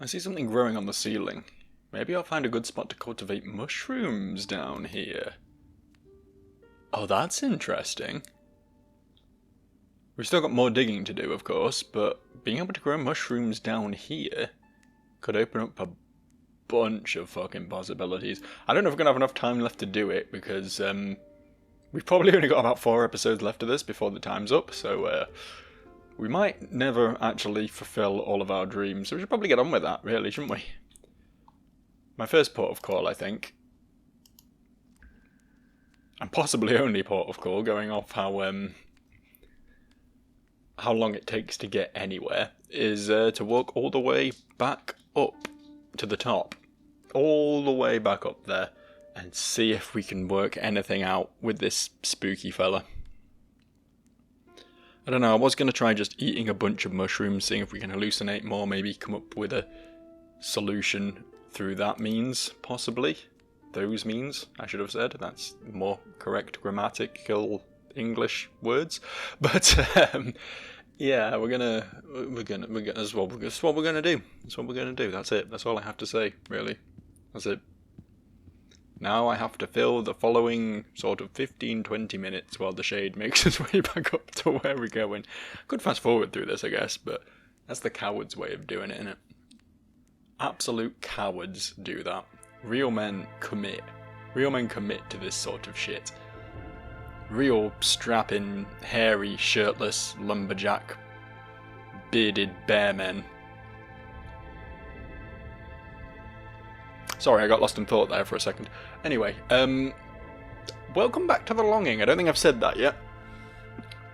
I see something growing on the ceiling. Maybe I'll find a good spot to cultivate mushrooms down here. Oh, that's interesting. We've still got more digging to do, of course, but being able to grow mushrooms down here could open up a bunch of fucking possibilities. I don't know if we're going to have enough time left to do it, because we've probably only got about 4 episodes left of this before the time's up, so we might never actually fulfill all of our dreams, so we should probably get on with that, really, shouldn't we? My first port of call, I think, and possibly only port of call, going off how long it takes to get anywhere, is to walk all the way back up to the top. All the way back up there, and see if we can work anything out with this spooky fella. I don't know, I was going to try just eating a bunch of mushrooms, seeing if we can hallucinate more, maybe come up with a solution through that means, possibly. Those means, I should have said. That's more correct grammatical English words. But yeah, we're gonna that's what we're gonna do. That's what we're gonna do. That's it. That's all I have to say, really. That's it. Now I have to fill the following sort of 15-20 minutes while the shade makes its way back up to where we're going. Could fast forward through this, I guess, but that's the coward's way of doing it, innit? Absolute cowards do that. Real men commit. Real men commit to this sort of shit. Real strapping, hairy, shirtless, lumberjack, bearded bear men. Sorry, I got lost in thought there for a second. Anyway, welcome back to The Longing. I don't think I've said that yet.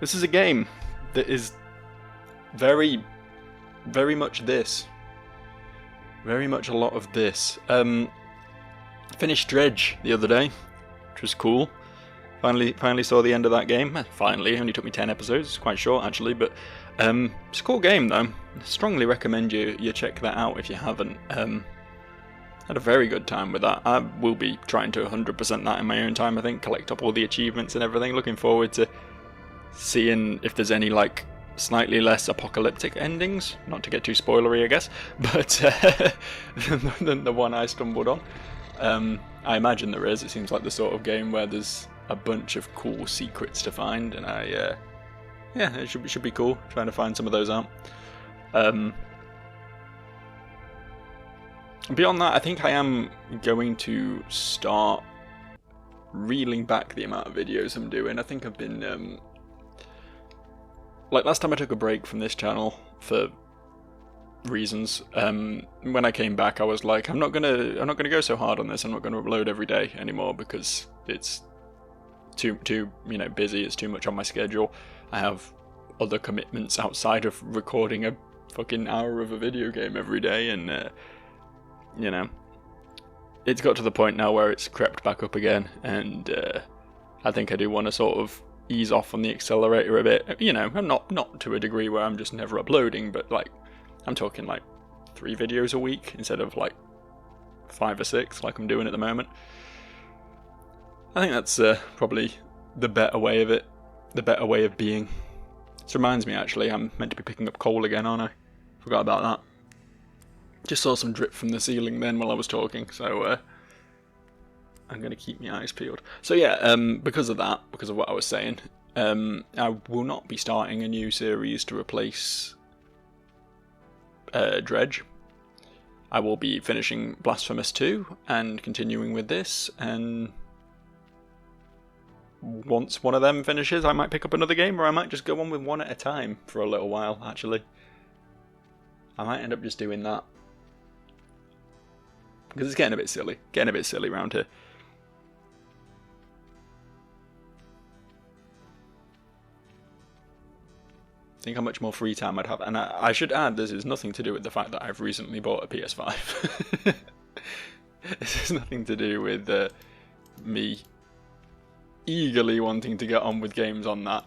This is a game that is very, very much this. Very much a lot of this. Finished Dredge the other day, which was cool. Finally saw the end of that game. Finally, it only took me 10 episodes. It's quite short, actually, but it's a cool game, though. I strongly recommend you check that out if you haven't. Had a very good time with that. I will be trying to 100% that in my own time, I think. Collect up all the achievements and everything. Looking forward to seeing if there's any, like, slightly less apocalyptic endings. Not to get too spoilery, I guess. But than the one I stumbled on. I imagine there is. It seems like the sort of game where there's a bunch of cool secrets to find, and yeah, it should be cool trying to find some of those out. Beyond that, I think I am going to start reeling back the amount of videos I'm doing. I think I've been like last time I took a break from this channel for reasons. When I came back, I was like, I'm not gonna go so hard on this. I'm not gonna upload every day anymore because it's too busy. It's too much on my schedule. I have other commitments outside of recording a fucking hour of a video game every day, and it's got to the point now where it's crept back up again, and I think I do want to sort of ease off on the accelerator a bit. I'm not to a degree where I'm just never uploading, but like I'm talking like 3 videos a week instead of like 5 or 6 like I'm doing at the moment. I think that's probably the better way of it, the better way of being. This reminds me, actually, I'm meant to be picking up coal again, aren't I? Forgot about that. Just saw some drip from the ceiling then while I was talking, so I'm going to keep my eyes peeled. So yeah, because of what I was saying, I will not be starting a new series to replace Dredge. I will be finishing Blasphemous 2 and continuing with this, and once one of them finishes, I might pick up another game, or I might just go on with one at a time for a little while, actually. I might end up just doing that. Because it's getting a bit silly around here. Think how much more free time I'd have. And I should add, this is nothing to do with the fact that I've recently bought a PS5. This has nothing to do with me eagerly wanting to get on with games on that.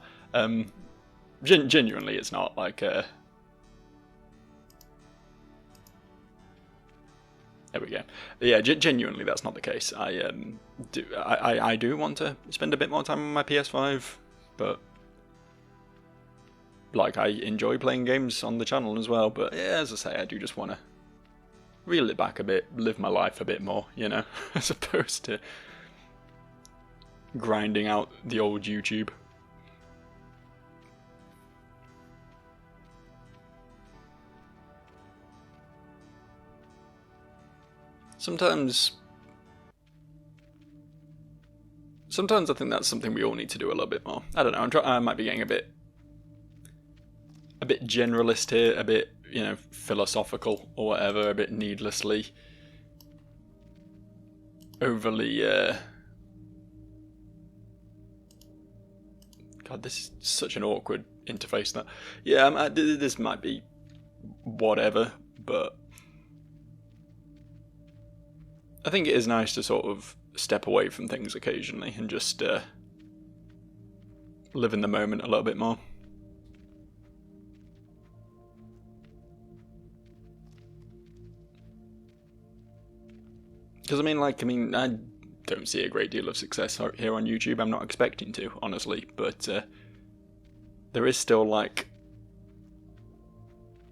Genuinely, it's not like... There we go. Yeah, genuinely, that's not the case. I do want to spend a bit more time on my PS5, but like I enjoy playing games on the channel as well. But yeah, as I say, I do just want to reel it back a bit, live my life a bit more, you know, as opposed to grinding out the old YouTube. Sometimes I think that's something we all need to do a little bit more. I don't know, I might be getting a bit generalist here, a bit, you know, philosophical or whatever, a bit needlessly overly God, this is such an awkward interface. That, yeah, this might be whatever, but I think it is nice to sort of step away from things occasionally and just live in the moment a little bit more. Because I don't see a great deal of success here on YouTube. I'm not expecting to, honestly, but there is still like,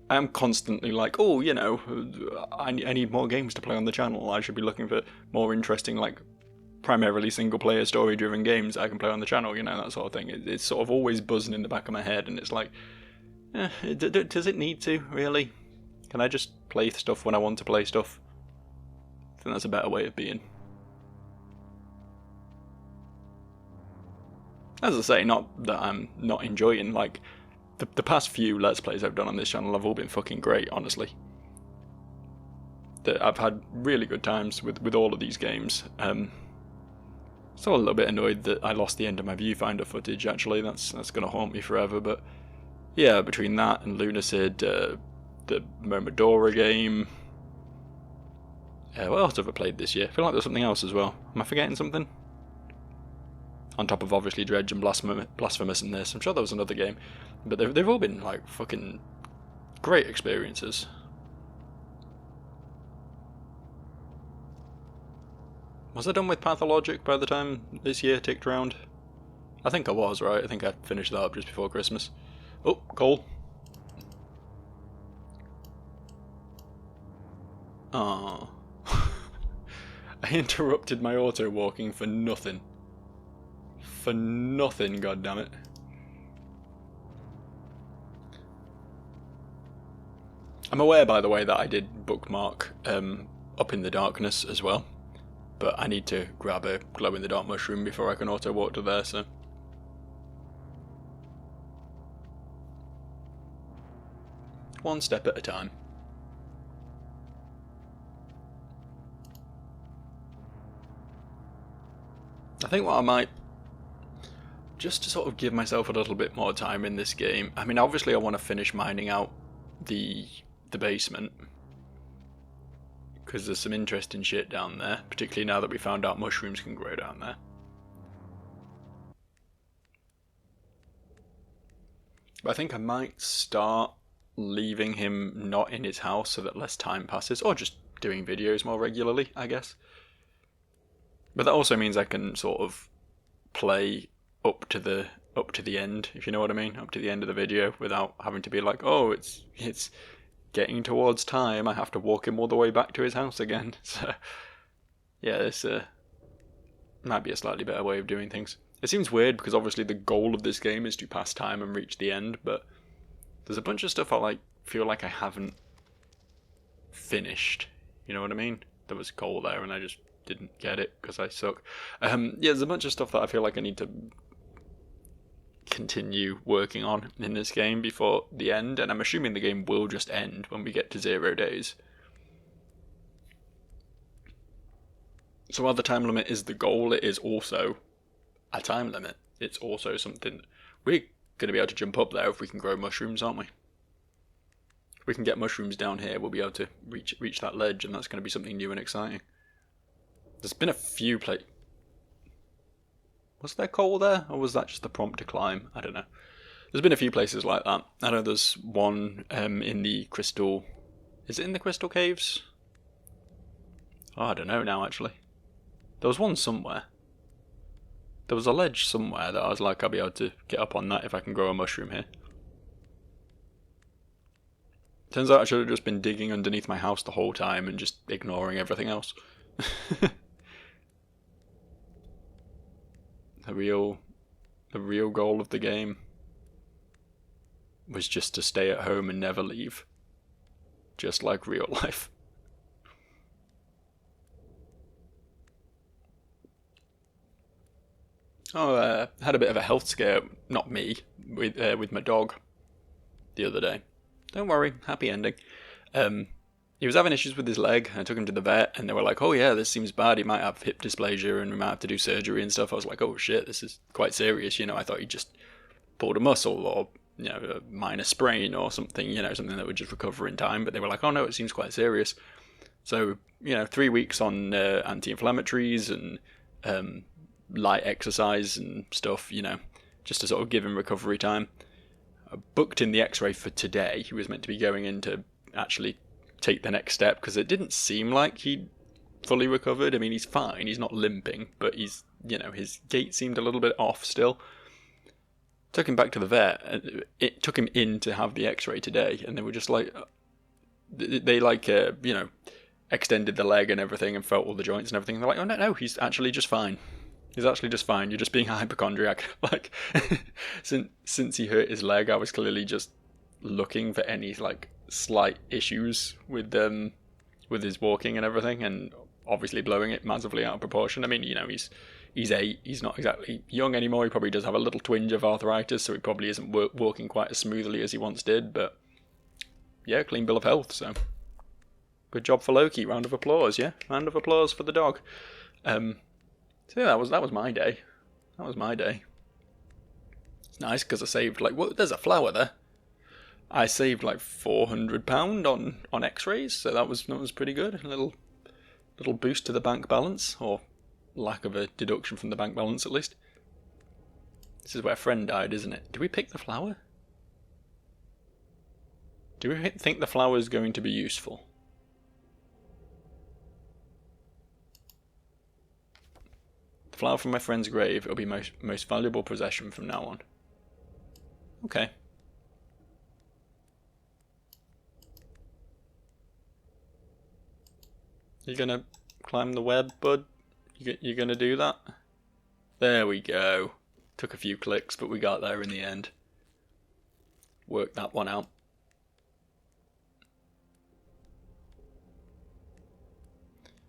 I am constantly like, oh, you know, I need more games to play on the channel. I should be looking for more interesting, like, primarily single-player story-driven games I can play on the channel, you know, that sort of thing. It's sort of always buzzing in the back of my head, and it's like, does it need to, really? Can I just play stuff when I want to play stuff? I think that's a better way of being. As I say, not that I'm not enjoying, like, the past few Let's Plays I've done on this channel have all been fucking great, honestly. I've had really good times with all of these games. Still a little bit annoyed that I lost the end of my viewfinder footage, actually. That's going to haunt me forever, but yeah, between that and Lunacid, the Momodora game... what else have I played this year? I feel like there's something else as well. Am I forgetting something? On top of obviously Dredge and Blasphemous in this. I'm sure there was another game. But they've all been like fucking great experiences. Was I done with Pathologic by the time this year ticked around? I think I was, right? I think I finished that up just before Christmas. Oh, Cole. Ah. I interrupted my auto walking for nothing. For nothing, goddammit. I'm aware, by the way, that I did bookmark Up in the Darkness as well, but I need to grab a glow-in-the-dark mushroom before I can auto-walk to there, so... one step at a time. I think what I might... just to sort of give myself a little bit more time in this game, I mean, obviously I want to finish mining out the basement, because there's some interesting shit down there, particularly now that we found out mushrooms can grow down there. But I think I might start leaving him not in his house so that less time passes, or just doing videos more regularly, I guess. But that also means I can sort of play up to the end, if you know what I mean, up to the end of the video without having to be like, oh, it's getting towards time, I have to walk him all the way back to his house again. So yeah, this might be a slightly better way of doing things. It seems weird because obviously the goal of this game is to pass time and reach the end, but there's a bunch of stuff I feel like I haven't finished. You know what I mean? There was a goal there and I just didn't get it because I suck. Yeah, there's a bunch of stuff that I feel like I need to continue working on in this game before the end, and I'm assuming the game will just end when we get to 0 days. So while the time limit is the goal, it is also a time limit. It's also something we're going to be able to jump up there if we can grow mushrooms, aren't we? If we can get mushrooms down here, we'll be able to reach that ledge, and that's going to be something new and exciting. There's been a few Was there coal there, or was that just the prompt to climb? I don't know. There's been a few places like that. I know there's one in the Crystal... Is it in the Crystal Caves? Oh, I don't know now, actually. There was one somewhere. There was a ledge somewhere that I was like, I'll be able to get up on that if I can grow a mushroom here. Turns out I should have just been digging underneath my house the whole time and just ignoring everything else. The real goal of the game was just to stay at home and never leave. Just like real life. Oh, had a bit of a health scare, not me, with my dog the other day. Don't worry, happy ending. He was having issues with his leg. I took him to the vet, and they were like, "Oh yeah, this seems bad. He might have hip dysplasia, and we might have to do surgery and stuff." I was like, "Oh shit, this is quite serious." I thought he just pulled a muscle or a minor sprain or something. Something that would just recover in time. But they were like, "Oh no, it seems quite serious." So 3 weeks on anti-inflammatories and light exercise and stuff, just to sort of give him recovery time. I booked in the x-ray for today. He was meant to be going in to actually take the next step, because it didn't seem like he'd fully recovered. I mean, he's fine, he's not limping, but he's, his gait seemed a little bit off still. Took him back to the vet, and it took him in to have the x-ray today, and they were just like, they extended the leg and everything and felt all the joints and everything, and they're like, "Oh no, he's actually just fine. He's actually just fine. You're just being a hypochondriac." Like, since he hurt his leg, I was clearly just looking for any slight issues with his walking and everything, and obviously blowing it massively out of proportion. I mean, he's 8. He's not exactly young anymore. He probably does have a little twinge of arthritis, so he probably isn't walking quite as smoothly as he once did. But yeah, clean bill of health. So good job for Loki. Round of applause. Yeah, round of applause for the dog. So yeah, that was my day. That was my day. It's nice because I saved there's a flower there. I saved £400 on X-rays, so that was pretty good. A little boost to the bank balance, or lack of a deduction from the bank balance at least. This is where a friend died, isn't it? Do we pick the flower? Do we think the flower is going to be useful? Flower from my friend's grave. It'll be most valuable possession from now on. Okay. You gonna climb the web, bud? You gonna do that? There we go. Took a few clicks, but we got there in the end. Worked that one out.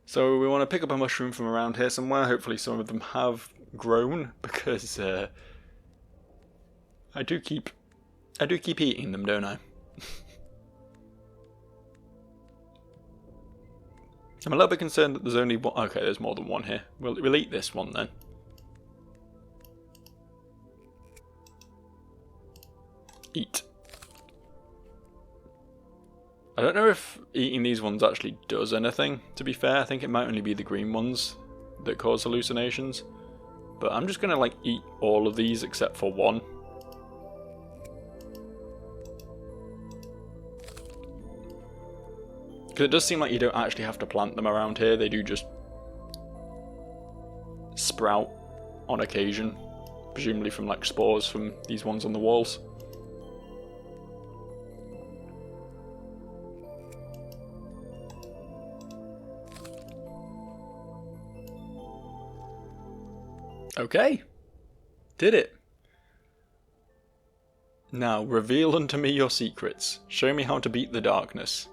So we want to pick up a mushroom from around here somewhere. Hopefully some of them have grown, because I do keep eating them, don't I? I'm a little bit concerned that there's only one. Okay, there's more than one here. We'll eat this one then. Eat. I don't know if eating these ones actually does anything, to be fair. I think it might only be the green ones that cause hallucinations. But I'm just gonna eat all of these except for one. Because it does seem like you don't actually have to plant them around here. They do just sprout on occasion. Presumably from spores from these ones on the walls. Okay. Did it. Now, reveal unto me your secrets. Show me how to beat the darkness.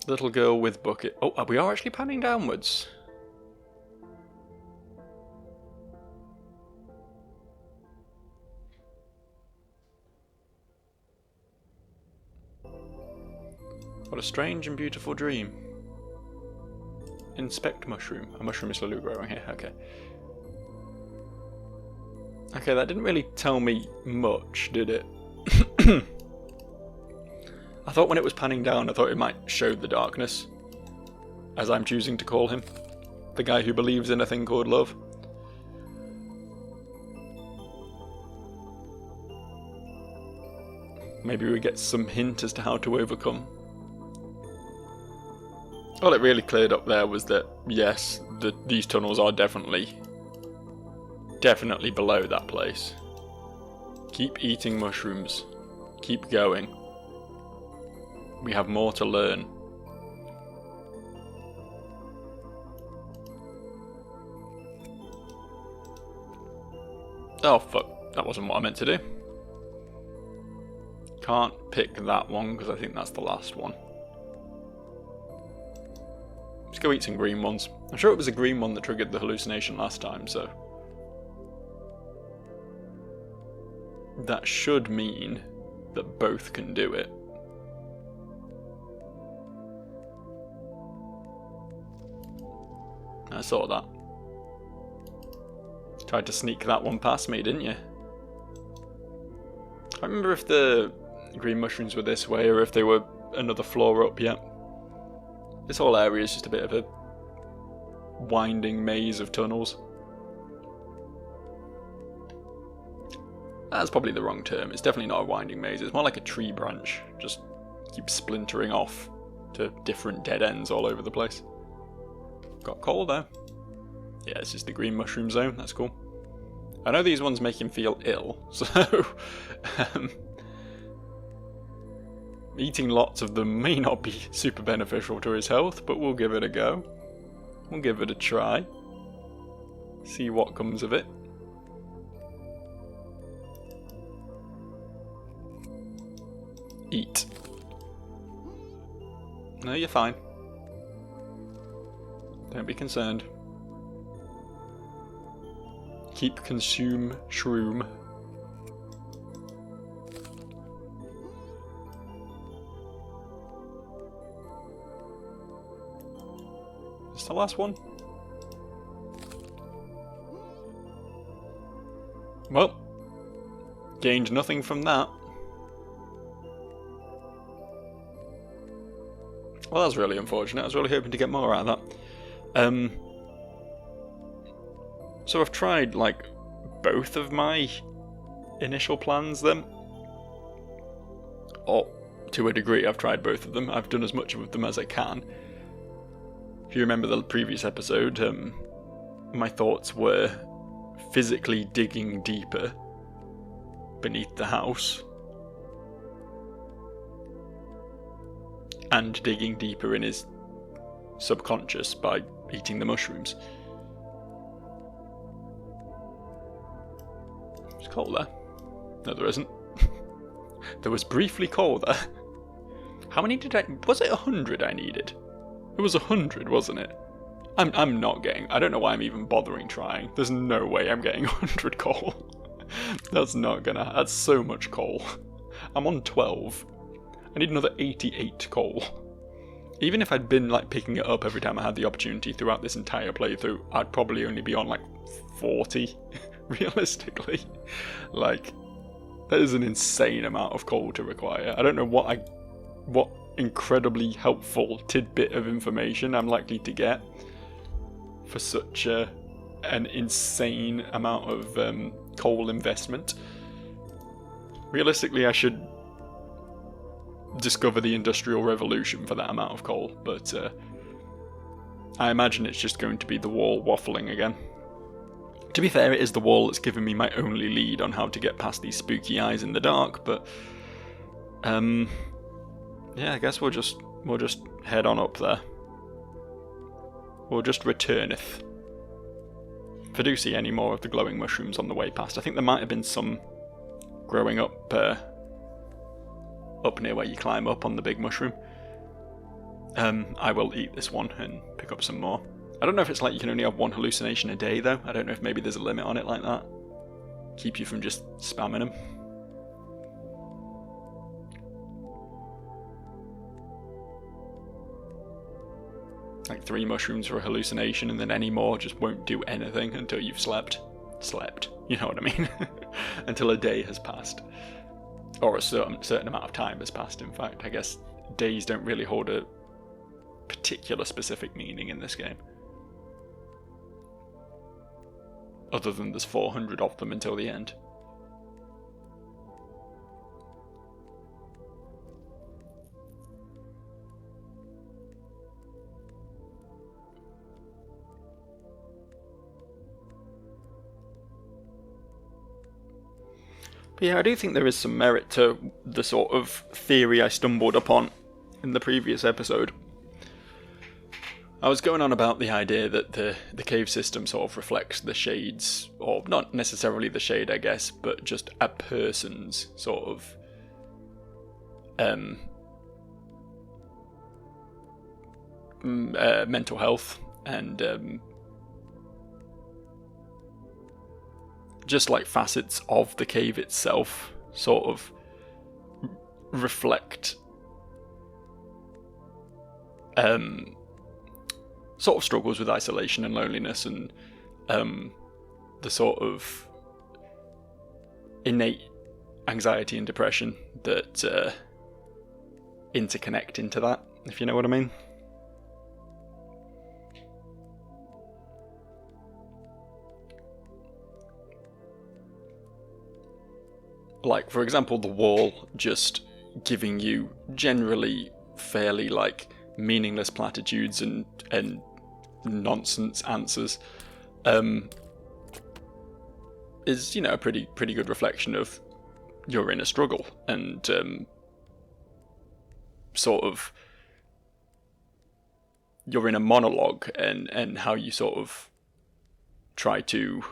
Little girl with bucket. Oh, we are actually panning downwards. What a strange and beautiful dream. Inspect mushroom. A mushroom is slowly growing here, okay. Okay, that didn't really tell me much, did it? I thought when it was panning down, I thought it might show the darkness. As I'm choosing to call him. The guy who believes in a thing called love. Maybe we get some hint as to how to overcome. All it really cleared up there was that, yes, these tunnels are definitely definitely below that place. Keep eating mushrooms. Keep going. We have more to learn. Oh fuck, that wasn't what I meant to do. Can't pick that one because I think that's the last one. Let's go eat some green ones. I'm sure it was the green one that triggered the hallucination last time, so... that should mean that both can do it. I saw that. Tried to sneak that one past me, didn't you? I remember if the green mushrooms were this way or if they were another floor up yet. This whole area is just a bit of a winding maze of tunnels. That's probably the wrong term. It's definitely not a winding maze. It's more like a tree branch. Just keeps splintering off to different dead ends all over the place. Got coal though. Yeah, this is the green mushroom zone. That's cool. I know these ones make him feel ill, so eating lots of them may not be super beneficial to his health, but we'll give it a go. We'll give it a try. See what comes of it. Eat. No, you're fine. Don't be concerned. Keep consume shroom. Is this the last one? Well, gained nothing from that. Well, that's really unfortunate. I was really hoping to get more out of that. So I've tried, like, both of my initial plans then. Or, to a degree, I've tried both of them. I've done as much of them as I can. If you remember the previous episode, my thoughts were physically digging deeper beneath the house. And digging deeper in his subconscious by eating the mushrooms. There's coal there. No, there isn't. There was briefly coal there. How many did I... was it 100 I needed? It was 100, wasn't it? I'm not getting... I don't know why I'm even bothering trying. There's no way I'm getting 100 coal. That's not gonna... That's so much coal. I'm on 12. I need another 88 coal. Even if I'd been like picking it up every time I had the opportunity throughout this entire playthrough, I'd probably only be on like 40, realistically. Like, that is an insane amount of coal to require. I don't know what incredibly helpful tidbit of information I'm likely to get for such an insane amount of coal investment. Realistically, I should discover the Industrial Revolution for that amount of coal, but I imagine it's just going to be the wall waffling again. To be fair, it is the wall that's given me my only lead on how to get past these spooky eyes in the dark, but yeah, I guess we'll just head on up there. We'll just returneth. If I do see any more of the glowing mushrooms on the way past, I think there might have been some growing up near where you climb up on the big mushroom. I will eat this one and pick up some more. I don't know if it's like you can only have one hallucination a day though. I don't know if maybe there's a limit on it like that. Keep you from just spamming them. Like 3 mushrooms for a hallucination and then any more just won't do anything until you've slept. You know what I mean? Until a day has passed. Or a certain amount of time has passed, in fact. I guess days don't really hold a particular specific meaning in this game. Other than there's 400 of them until the end. But yeah, I do think there is some merit to the sort of theory I stumbled upon in the previous episode. I was going on about the idea that the cave system sort of reflects the shades, or not necessarily the shade, I guess, but just a person's sort of mental health and just like facets of the cave itself sort of reflect sort of struggles with isolation and loneliness and the sort of innate anxiety and depression that interconnect into that, if you know what I mean. Like, for example, the wall just giving you generally fairly, like, meaningless platitudes and nonsense answers is, you know, a pretty good reflection of your inner struggle and sort of your inner monologue and how you sort of try to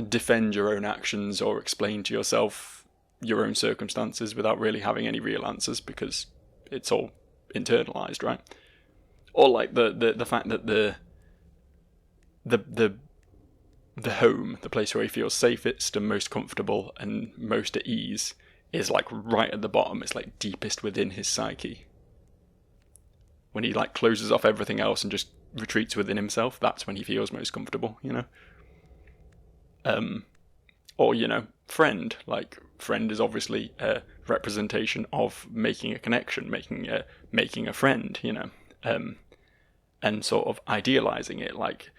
defend your own actions or explain to yourself your own circumstances without really having any real answers because it's all internalized, right? Or like the fact that the home, the place where he feels safest and most comfortable and most at ease, is like right at the bottom. It's like deepest within his psyche. When he like closes off everything else and just retreats within himself, that's when he feels most comfortable, you know? Or, you know, friend. Like, friend is obviously a representation of making a connection, making a friend, you know, and sort of idealizing it. Like,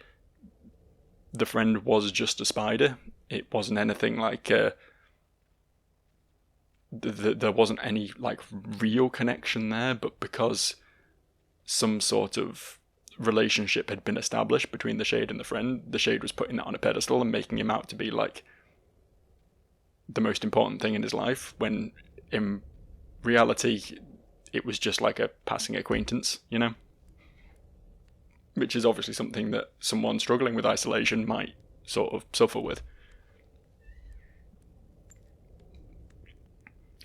the friend was just a spider. It wasn't anything like there wasn't any like real connection there, but because some sort of relationship had been established between the Shade and the friend, the Shade was putting that on a pedestal and making him out to be like the most important thing in his life, when in reality it was just like a passing acquaintance, you know? Which is obviously something that someone struggling with isolation might sort of suffer with.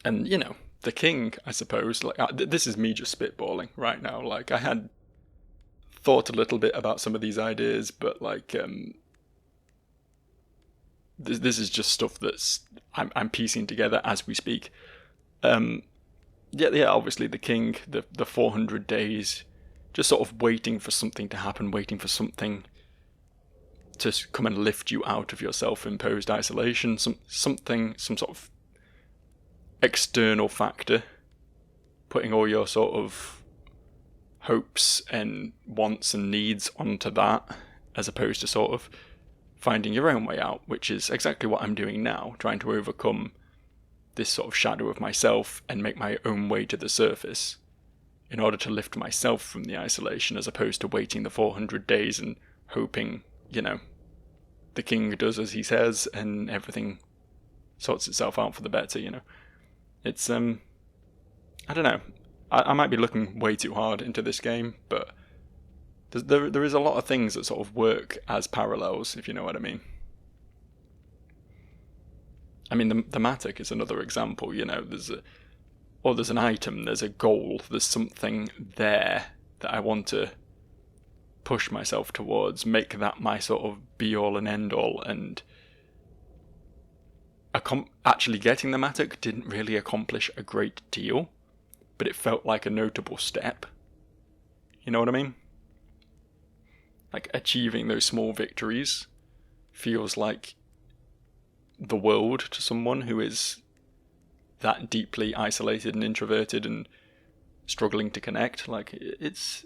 And, you know, the king, I suppose, like this is me just spitballing right now. Like, I had thought a little bit about some of these ideas, but like this is just stuff that's I'm piecing together as we speak. Yeah, obviously the king, the 400 days, just sort of waiting for something to happen, waiting for something to come and lift you out of your self-imposed isolation, some sort of external factor, putting all your sort of hopes and wants and needs onto that, as opposed to sort of finding your own way out, which is exactly what I'm doing now, trying to overcome this sort of shadow of myself and make my own way to the surface in order to lift myself from the isolation, as opposed to waiting the 400 days and hoping, you know, the king does as he says and everything sorts itself out for the better, you know. It's, I don't know. I might be looking way too hard into this game, but there is a lot of things that sort of work as parallels, if you know what I mean. I mean, the Matic is another example, you know. There's an item, there's a goal, there's something there that I want to push myself towards, make that my sort of be-all and end-all, and actually getting the Matic didn't really accomplish a great deal, but it felt like a notable step. You know what I mean? Like, achieving those small victories feels like the world to someone who is that deeply isolated and introverted and struggling to connect. Like, it's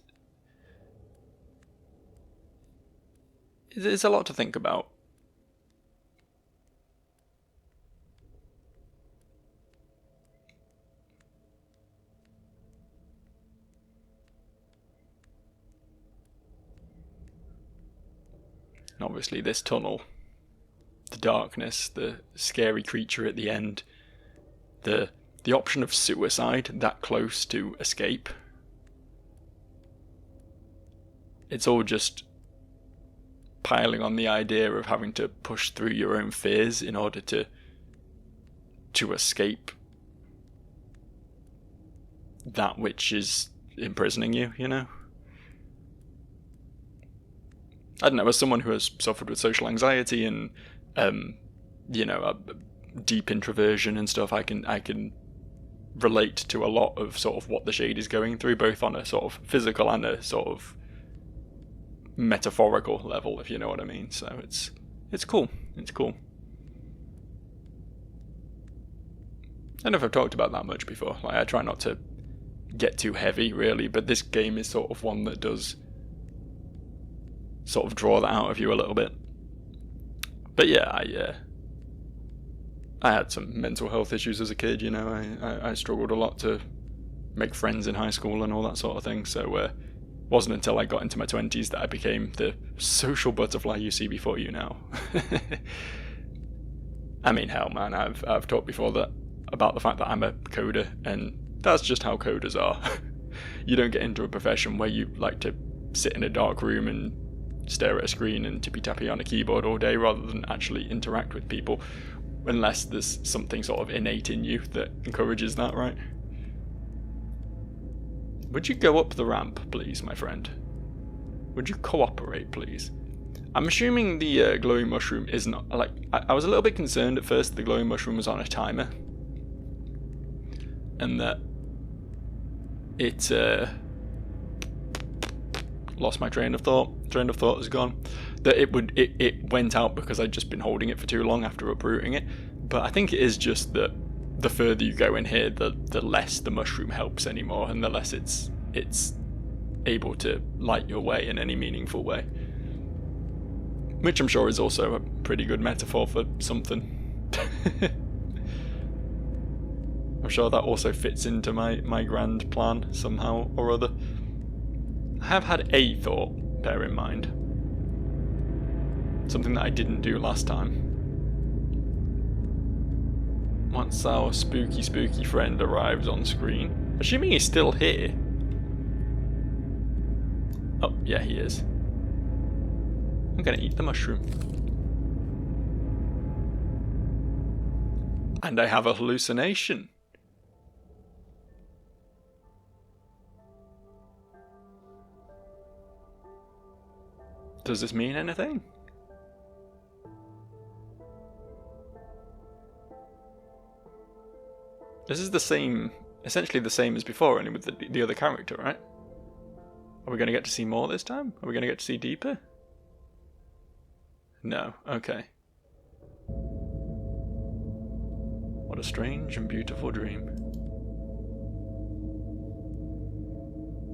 a lot to think about. And obviously this tunnel the darkness, the scary creature at the end, the option of suicide that close to escape. It's all just piling on the idea of having to push through your own fears in order to escape that which is imprisoning you, you know? I don't know, as someone who has suffered with social anxiety and, you know, a deep introversion and stuff, I can relate to a lot of sort of what the Shade is going through, both on a sort of physical and a sort of metaphorical level, if you know what I mean. So it's cool. It's cool. I don't know if I've talked about that much before. Like, I try not to get too heavy, really, but this game is sort of one that does sort of draw that out of you a little bit. But yeah, I had some mental health issues as a kid, you know. I struggled a lot to make friends in high school and all that sort of thing, so it wasn't until I got into my 20s that I became the social butterfly you see before you now. I mean, hell, man, I've talked before about the fact that I'm a coder, and that's just how coders are. You don't get into a profession where you like to sit in a dark room and stare at a screen and tippy-tappy on a keyboard all day rather than actually interact with people, unless there's something sort of innate in you that encourages that, right? Would you go up the ramp, please, my friend? Would you cooperate, please? I'm assuming the glowing mushroom is not, like, I was a little bit concerned at first that the glowing mushroom was on a timer, and that it lost my train of thought is gone, that it went out because I'd just been holding it for too long after uprooting it. But I think it is just that the further you go in here, the less the mushroom helps anymore, and the less it's able to light your way in any meaningful way, which I'm sure is also a pretty good metaphor for something. I'm sure that also fits into my grand plan somehow or other. I have had a thought, bear in mind. Something that I didn't do last time. Once our spooky friend arrives on screen, assuming he's still here. Oh, yeah, he is. I'm gonna eat the mushroom. And I have a hallucination. Does this mean anything? This is the same, essentially the same as before, only with the other character, right? Are we going to get to see more this time? Are we going to get to see deeper? No, okay. What a strange and beautiful dream.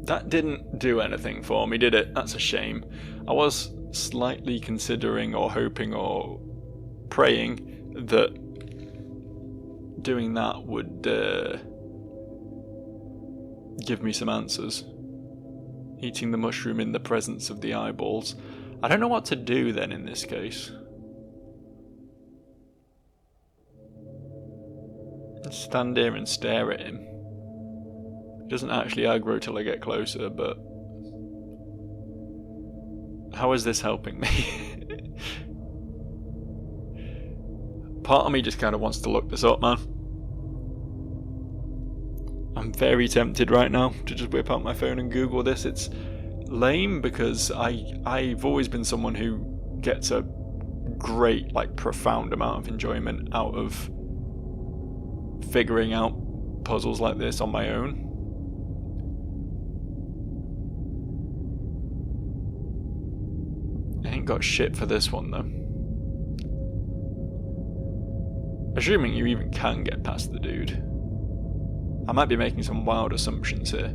That didn't do anything for me, did it? That's a shame. I was slightly considering or hoping or praying that doing that would give me some answers. Eating the mushroom in the presence of the eyeballs. I don't know what to do then in this case. Stand here and stare at him. He doesn't actually aggro till I get closer, but how is this helping me? Part of me just kind of wants to look this up, man. I'm very tempted right now to just whip out my phone and Google this. It's lame because I've always been someone who gets a great, like, profound amount of enjoyment out of figuring out puzzles like this on my own. I ain't got shit for this one though. Assuming you even can get past the dude. I might be making some wild assumptions here.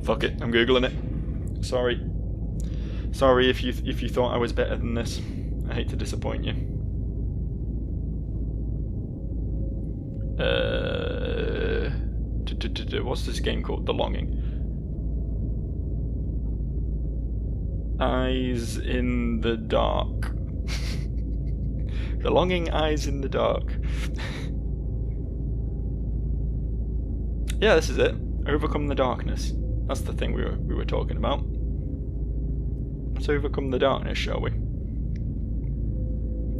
Fuck it, I'm googling it. Sorry. Sorry if you thought I was better than this. I hate to disappoint you. What's this game called? The Longing. eyes in the dark. The longing eyes in the dark. Yeah, this is it. Overcome the darkness. That's the thing we were talking about. Let's overcome the darkness, shall we?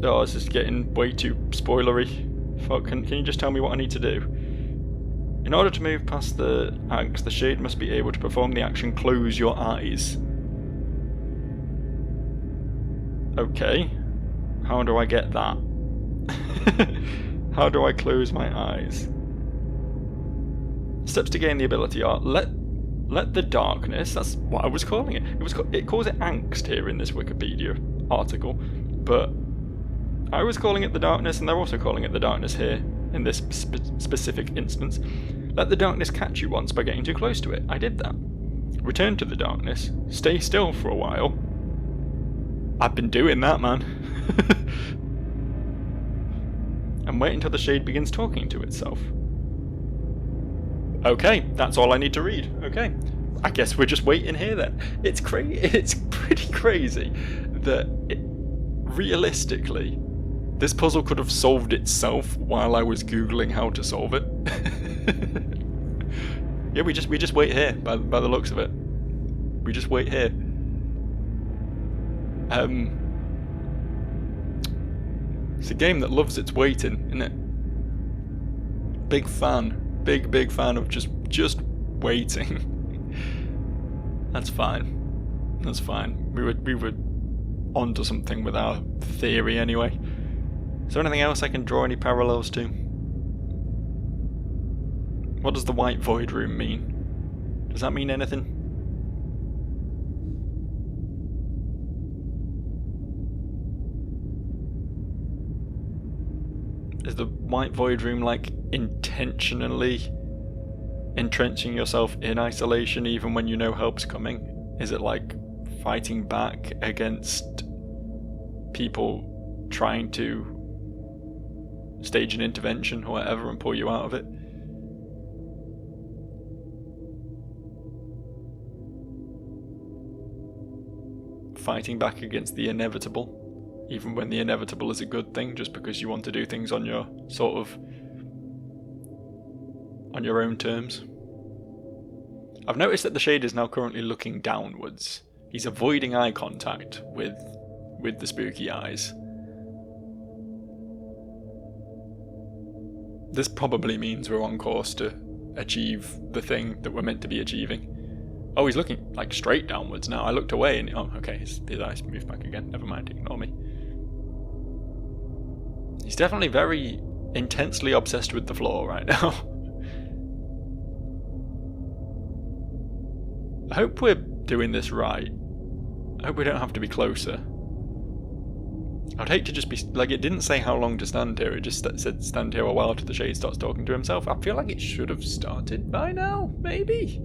Oh, this is getting way too spoilery. Fuck, can you just tell me what I need to do? In order to move past the axe, the shade must be able to perform the action close your eyes. Okay. How do I get that? How do I close my eyes? Steps to gain the ability are let the darkness, that's what I was calling it. It calls it angst here in this Wikipedia article, but I was calling it the darkness, and they're also calling it the darkness here in this specific instance. Let the darkness catch you once by getting too close to it. I did that. Return to the darkness. Stay still for a while. I've been doing that, man. And wait until the shade begins talking to itself. Okay, that's all I need to read. Okay, I guess we're just waiting here then. It's pretty crazy that realistically, this puzzle could have solved itself while I was googling how to solve it. Yeah, we just wait here by the looks of it. We just wait here. It's a game that loves its waiting, isn't it? Big fan. Big fan of just waiting. That's fine. That's fine. We were onto something with our theory anyway. Is there anything else I can draw any parallels to? What does the white void room mean? Does that mean anything? Is the white void room like intentionally entrenching yourself in isolation even when you know help's coming? Is it like fighting back against people trying to stage an intervention or whatever and pull you out of it? Fighting back against the inevitable, even when the inevitable is a good thing, just because you want to do things on your on your own terms. I've noticed that the shade is now currently looking downwards. He's avoiding eye contact with the spooky eyes. This probably means we're on course to achieve the thing that we're meant to be achieving. Oh, he's looking like straight downwards now. I looked away and oh, okay, his eyes moved back again. Never mind, ignore me. He's definitely very intensely obsessed with the floor right now. I hope we're doing this right. I hope we don't have to be closer. I'd hate to just be like, it didn't say how long to stand here, it just said stand here a while till the shade starts talking to himself. I feel like it should have started by now, maybe?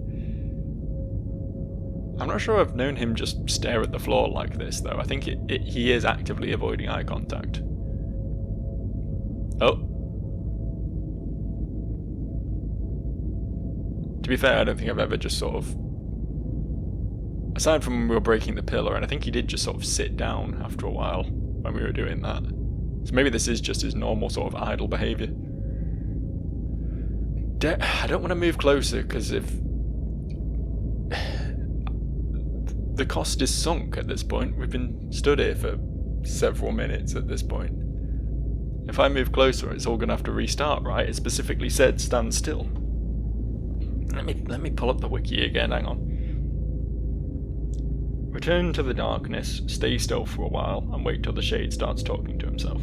I'm not sure I've known him just stare at the floor like this though. I think he is actively avoiding eye contact. Oh. To be fair, I don't think I've ever just sort of, aside from when we were breaking the pillar, and I think he did just sort of sit down after a while when we were doing that. So maybe this is just his normal sort of idle behaviour. I don't want to move closer, because if... the cost is sunk at this point. We've been stood here for several minutes at this point. If I move closer, it's all going to have to restart, right? It specifically said stand still. Let me pull up the wiki again, hang on. Return to the darkness, stay still for a while, and wait till the shade starts talking to himself.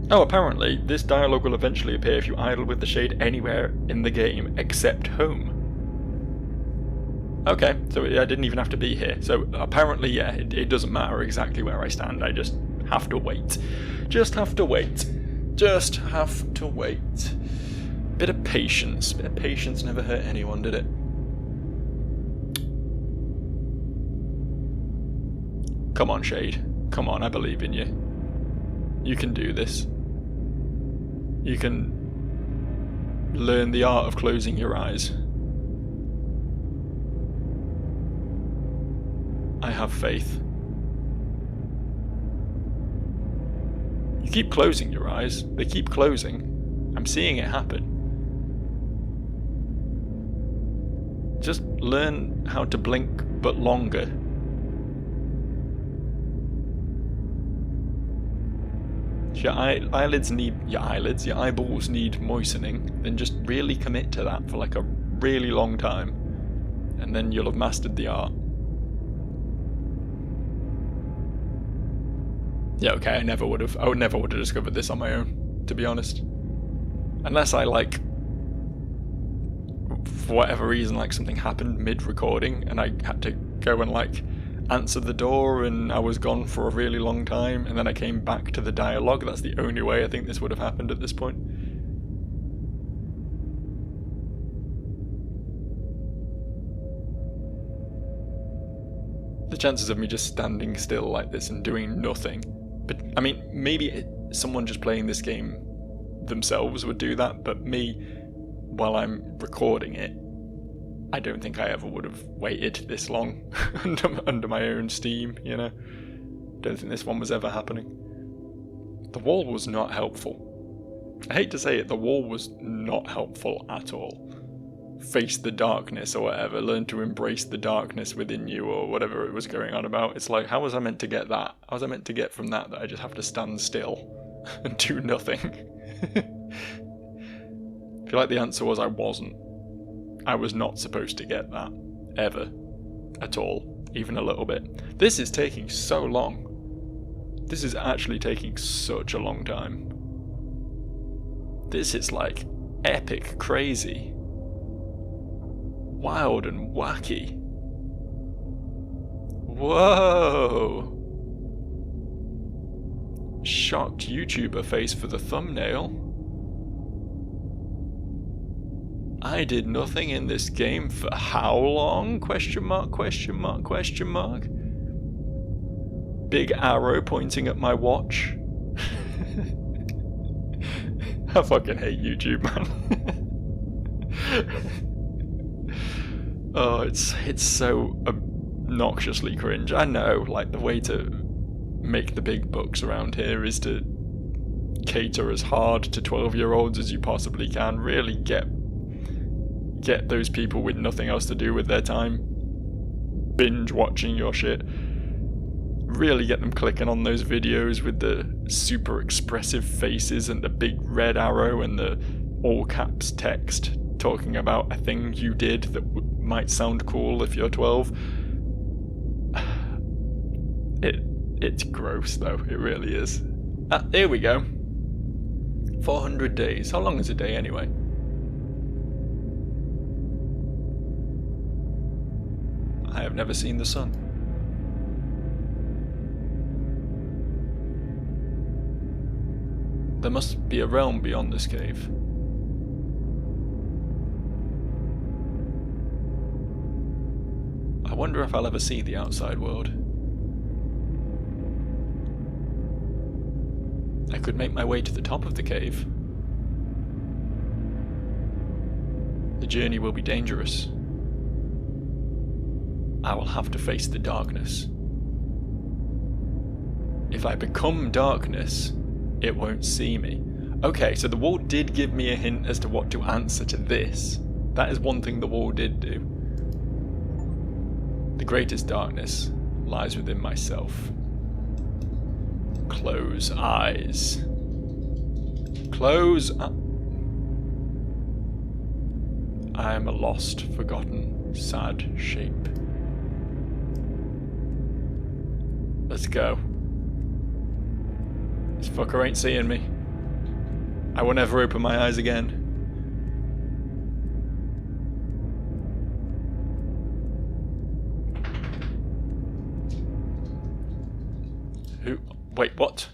Oh, apparently, this dialogue will eventually appear if you idle with the shade anywhere in the game except home. Okay, so I didn't even have to be here. So apparently, yeah, it doesn't matter exactly where I stand, I just have to wait. Just have to wait. Just have to wait. Bit of patience. Bit of patience never hurt anyone, did it? Come on, Shade. Come on, I believe in you. You can do this. You can learn the art of closing your eyes. I have faith. You keep closing your eyes. They keep closing. I'm seeing it happen. Just learn how to blink, but longer. Your eyeballs need moistening, then just really commit to that for like a really long time, and then you'll have mastered the art. Yeah, okay, I would never have discovered this on my own, to be honest. Unless I, like, for whatever reason, like, something happened mid-recording, and I had to go and, like, answer the door, and I was gone for a really long time, and then I came back to the dialogue. That's the only way I think this would have happened at this point. The chances of me just standing still like this and doing nothing. But, I mean, maybe someone just playing this game themselves would do that, but me, while I'm recording it, I don't think I ever would have waited this long under my own steam, you know? Don't think this one was ever happening. The wall was not helpful. I hate to say it, the wall was not helpful at all. Face the darkness or whatever, learn to embrace the darkness within you or whatever it was going on about. It's like, how was I meant to get that? How was I meant to get from that I just have to stand still and do nothing? I feel like the answer was I wasn't. I was not supposed to get that. Ever. At all. Even a little bit. This is taking so long. This is actually taking such a long time. This is like epic crazy. Wild and wacky. Whoa! Shocked YouTuber face for the thumbnail. I did nothing in this game for how long? Question mark, question mark, question mark. Big arrow pointing at my watch. I fucking hate YouTube, man. Oh, it's so obnoxiously cringe. I know, like, the way to make the big bucks around here is to cater as hard to 12-year-olds as you possibly can. Really get those people with nothing else to do with their time binge watching your shit. Really get them clicking on those videos with the super expressive faces and the big red arrow and the all caps text talking about a thing you did that might sound cool if you're 12. It's gross though, it really is. Here we go. 400 days. How long is a day anyway? I have never seen the sun. There must be a realm beyond this cave. I wonder if I'll ever see the outside world. I could make my way to the top of the cave. The journey will be dangerous. I will have to face the darkness. If I become darkness, it won't see me. Okay, so the wall did give me a hint as to what to answer to this. That is one thing the wall did do. The greatest darkness lies within myself. Close eyes. Close up. I am a lost, forgotten, sad shape. Let's go. This fucker ain't seeing me. I will never open my eyes again. Who? Wait, what?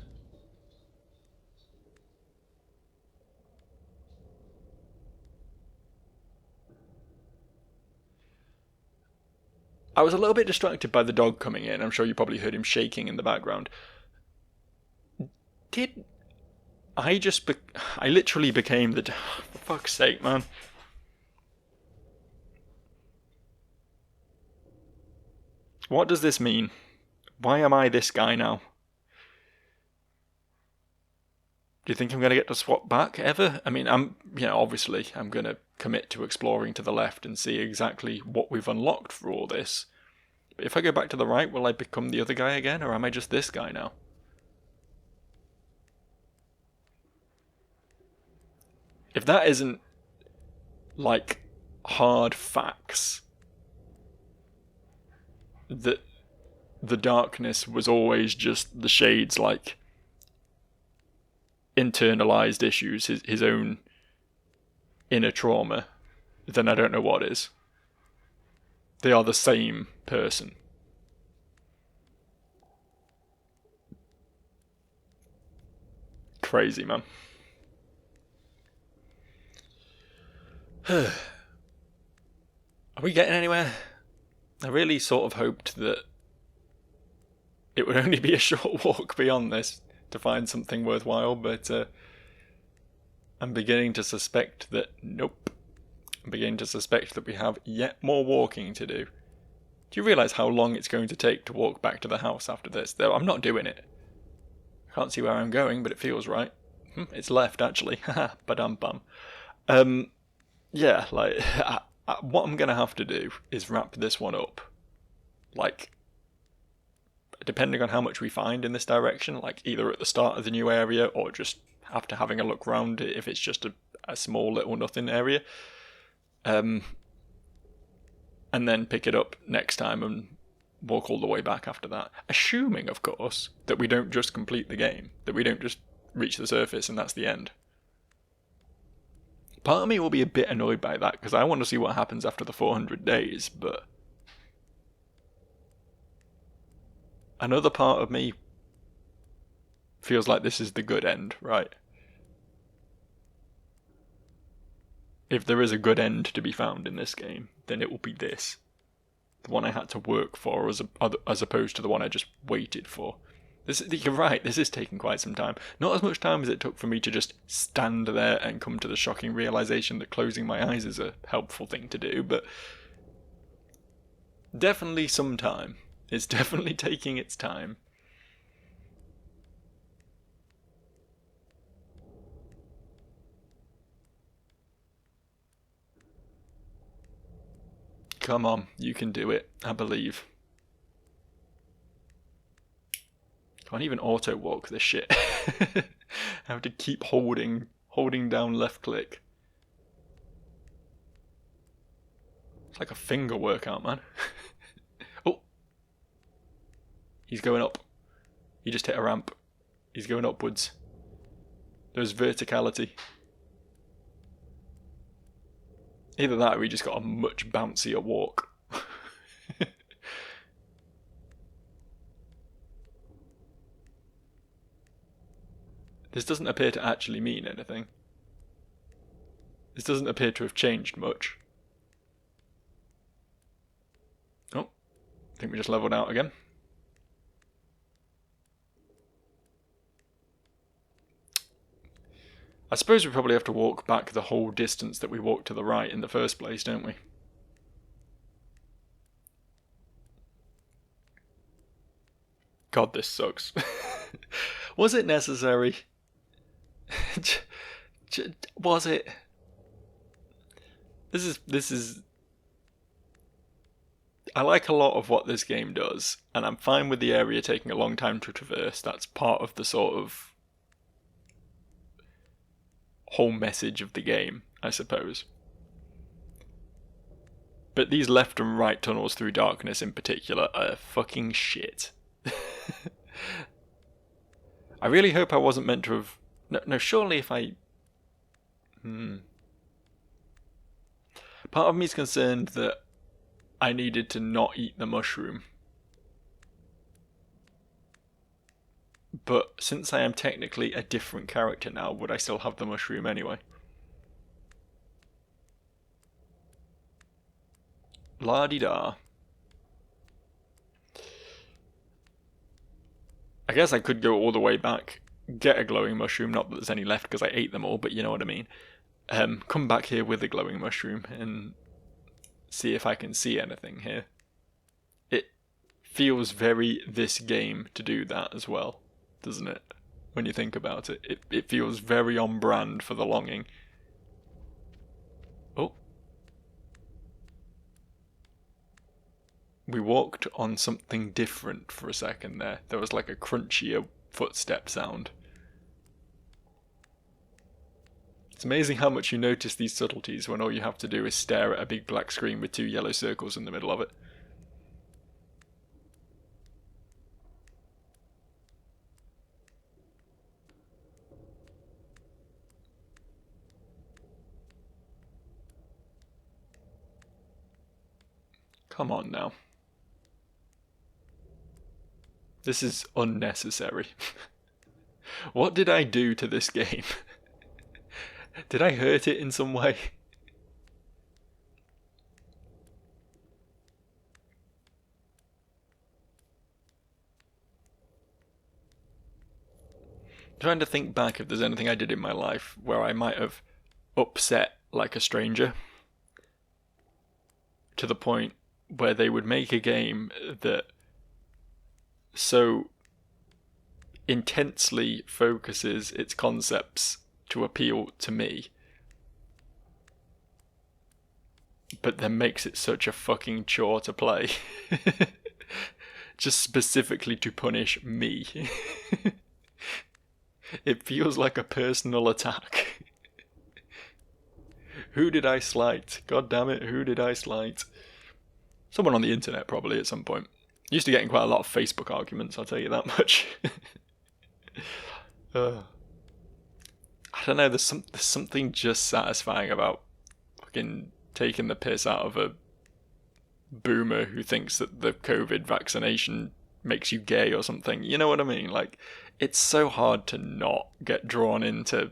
I was a little bit distracted by the dog coming in. I'm sure you probably heard him shaking in the background. did... I literally became the... For fuck's sake, man. What does this mean? Why am I this guy now? Do you think I'm going to get to swap back ever? I mean, obviously, I'm going to commit to exploring to the left and see exactly what we've unlocked for all this. But if I go back to the right, will I become the other guy again, or am I just this guy now? If that isn't, like, hard facts, that the darkness was always just the Shade's, like, internalized issues, his own inner trauma, then I don't know what is. They are the same person. Crazy, man. Are we getting anywhere? I really sort of hoped that it would only be a short walk beyond this to find something worthwhile, but I'm beginning to suspect that nope. I'm beginning to suspect that we have yet more walking to do. Do you realise how long it's going to take to walk back to the house after this? Though I'm not doing it. I can't see where I'm going, but it feels right. It's left, actually. Haha, badum-bum. Yeah, like, what I'm going to have to do is wrap this one up. Like, depending on how much we find in this direction, like either at the start of the new area or just after having a look round it if it's just a small little nothing area. And then pick it up next time and walk all the way back after that. Assuming, of course, that we don't just complete the game, that we don't just reach the surface and that's the end. Part of me will be a bit annoyed by that, because I want to see what happens after the 400 days, but another part of me feels like this is the good end, right? If there is a good end to be found in this game, then it will be this. The one I had to work for as opposed to the one I just waited for. You're right, this is taking quite some time. Not as much time as it took for me to just stand there and come to the shocking realization that closing my eyes is a helpful thing to do, but definitely some time. It's definitely taking its time. Come on, you can do it, I believe. Can't even auto walk this shit. I have to keep holding down left click. It's like a finger workout, man. Oh! He's going up. He just hit a ramp. He's going upwards. There's verticality. Either that or we just got a much bouncier walk. This doesn't appear to actually mean anything. This doesn't appear to have changed much. Oh, I think we just leveled out again. I suppose we probably have to walk back the whole distance that we walked to the right in the first place, don't we? God, this sucks. Was it necessary? Was it? This is... I like a lot of what this game does, and I'm fine with the area taking a long time to traverse. That's part of the sort of whole message of the game, I suppose. But these left and right tunnels through darkness in particular are fucking shit. I really hope I wasn't meant to have... No, surely if I... Part of me is concerned that I needed to not eat the mushroom. But since I am technically a different character now, would I still have the mushroom anyway? La-di-da. I guess I could go all the way back get a glowing mushroom, not that there's any left because I ate them all, but you know what I mean. Come back here with a glowing mushroom and see if I can see anything here. It feels very this game to do that as well, doesn't it? When you think about it, it feels very on brand for The Longing. Oh. We walked on something different for a second there. There was like a crunchier footstep sound. It's amazing how much you notice these subtleties when all you have to do is stare at a big black screen with 2 yellow circles in the middle of it. Come on now. This is unnecessary. What did I do to this game? Did I hurt it in some way? Trying to think back if there's anything I did in my life where I might have upset like a stranger to the point where they would make a game that so intensely focuses its concepts to appeal to me, but then makes it such a fucking chore to play. Just specifically to punish me. It feels like a personal attack. Who did I slight? God damn it, who did I slight? Someone on the internet, probably, at some point. Used to get in quite a lot of Facebook arguments, I'll tell you that much. I don't know, there's something just satisfying about fucking taking the piss out of a boomer who thinks that the COVID vaccination makes you gay or something. You know what I mean? Like, it's so hard to not get drawn into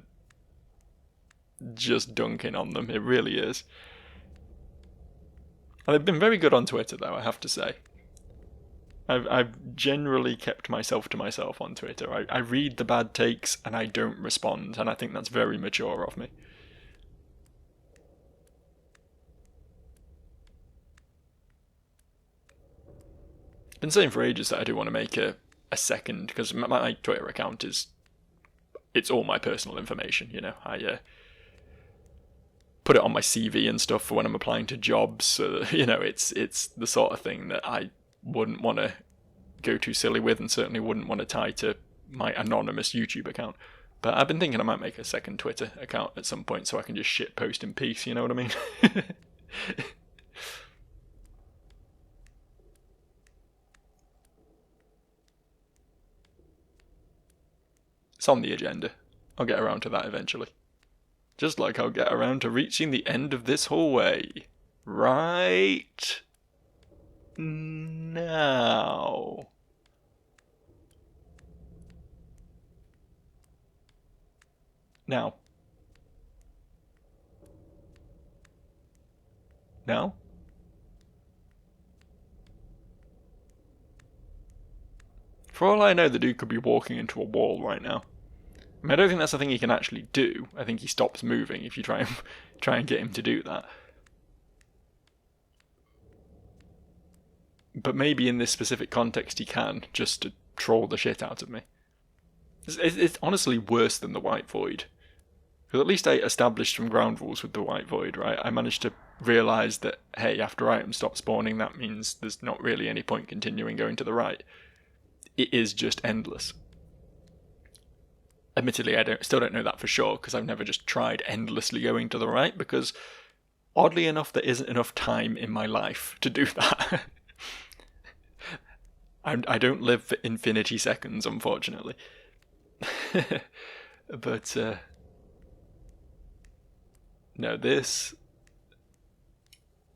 just dunking on them. It really is. And they've been very good on Twitter, though, I have to say. I've generally kept myself to myself on Twitter. I read the bad takes and I don't respond, and I think that's very mature of me. Been saying for ages that I do want to make a second, because my Twitter account it's all my personal information, you know. I put it on my CV and stuff for when I'm applying to jobs. You know, it's the sort of thing that I wouldn't want to go too silly with, and certainly wouldn't want to tie to my anonymous YouTube account. But I've been thinking I might make a second Twitter account at some point so I can just shit post in peace, you know what I mean? It's on the agenda. I'll get around to that eventually. Just like I'll get around to reaching the end of this hallway. Right now. Now. Now? For all I know, the dude could be walking into a wall right now. I mean, I don't think that's a thing he can actually do. I think he stops moving if you try and get him to do that. But maybe in this specific context he can, just to troll the shit out of me. It's honestly worse than the White Void. Because at least I established some ground rules with the White Void, right? I managed to realise that, hey, after items stop spawning, that means there's not really any point continuing going to the right. It is just endless. Admittedly, I still don't know that for sure, because I've never just tried endlessly going to the right, because oddly enough, there isn't enough time in my life to do that. I don't live for infinity seconds, unfortunately. But, no, this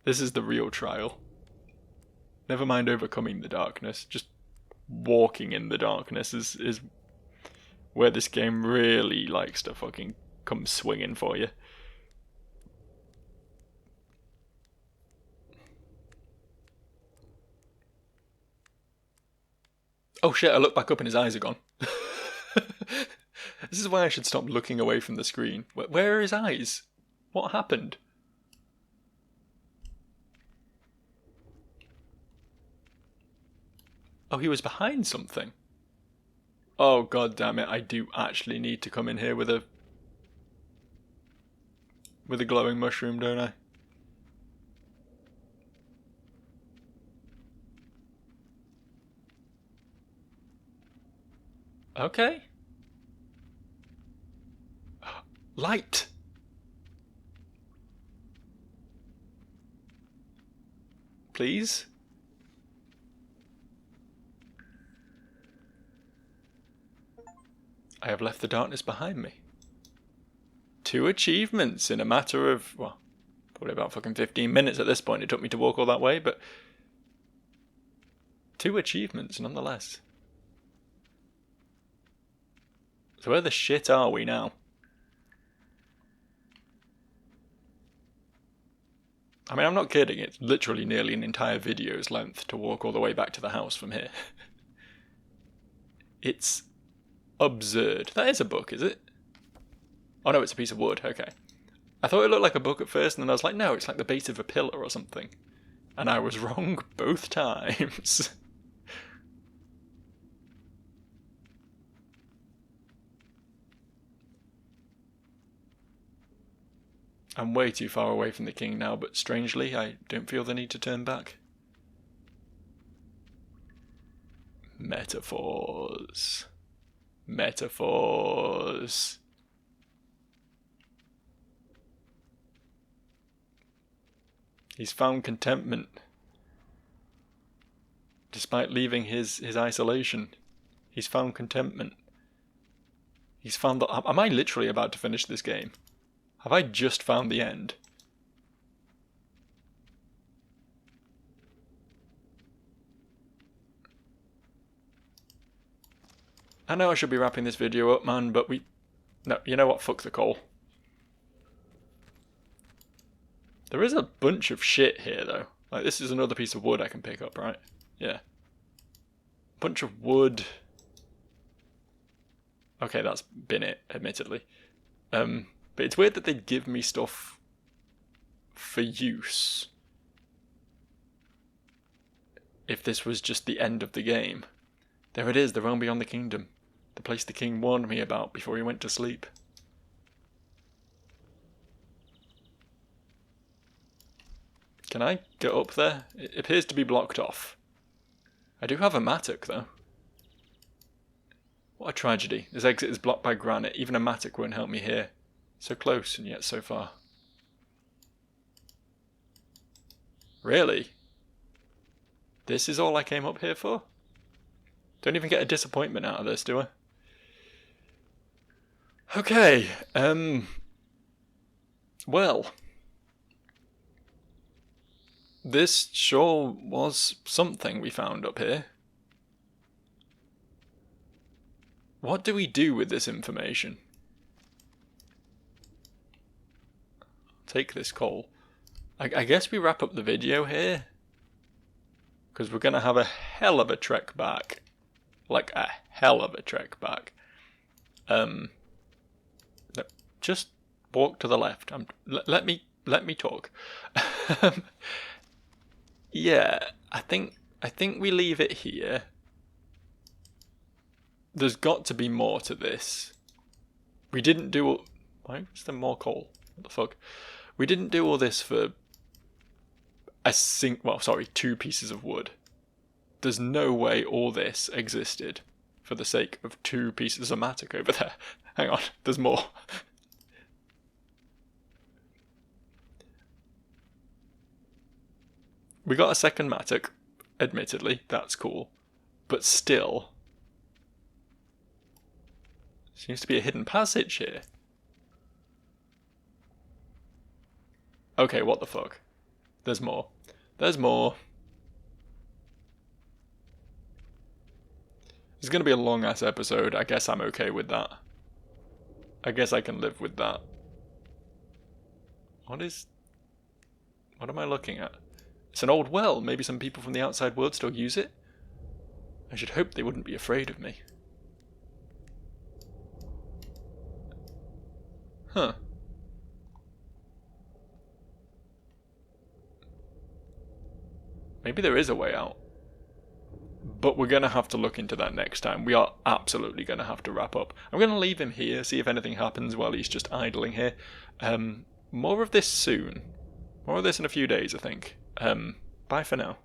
is the real trial. Never mind overcoming the darkness, just walking in the darkness is where this game really likes to fucking come swinging for you. Oh shit, I look back up and his eyes are gone. This is why I should stop looking away from the screen. Where are his eyes? What happened? Oh, he was behind something. Oh, god damn it, I do actually need to come in here with a glowing mushroom, don't I? Okay. Light! Please? I have left the darkness behind me. 2 achievements in a matter of, well, probably about fucking 15 minutes at this point. It took me to walk all that way, but 2 achievements nonetheless. So where the shit are we now? I mean, I'm not kidding. It's literally nearly an entire video's length to walk all the way back to the house from here. It's absurd. That is a book, is it? Oh no, it's a piece of wood. Okay. I thought it looked like a book at first, and then I was like, no, it's like the base of a pillar or something. And I was wrong both times. I'm way too far away from the king now, but strangely, I don't feel the need to turn back. Metaphors. Metaphors. He's found contentment. Despite leaving his isolation. He's found contentment. He's found that... Am I literally about to finish this game? Have I just found the end? I know I should be wrapping this video up, man, but no, you know what? Fuck the call. There is a bunch of shit here, though. Like, this is another piece of wood I can pick up, right? Yeah. Bunch of wood. Okay, that's been it, admittedly. But it's weird that they'd give me stuff for use if this was just the end of the game. There it is, the realm beyond the kingdom. The place the king warned me about before he went to sleep. Can I get up there? It appears to be blocked off. I do have a mattock, though. What a tragedy. This exit is blocked by granite. Even a mattock won't help me here. So close, and yet so far. Really? This is all I came up here for? Don't even get a disappointment out of this, do I? Okay, well... This sure was something we found up here. What do we do with this information? Take this coal. I guess we wrap up the video here. Because we're going to have a hell of a trek back. Like a hell of a trek back. Just walk to the left. Let me talk. Yeah, I think we leave it here. There's got to be more to this. We didn't do... Why is there more coal? What the fuck? We didn't do all this for two pieces of wood. There's no way all this existed for the sake of 2 pieces of mattock over there. Hang on, there's more. We got a second mattock, admittedly, that's cool. But still... Seems to be a hidden passage here. Okay, what the fuck? There's more. There's more. It's gonna be a long ass episode. I guess I'm okay with that. I guess I can live with that. What am I looking at? It's an old well. Maybe some people from the outside world still use it? I should hope they wouldn't be afraid of me. Huh. Maybe there is a way out. But we're going to have to look into that next time. We are absolutely going to have to wrap up. I'm going to leave him here, see if anything happens while he's just idling here. More of this soon. More of this in a few days, I think. Bye for now.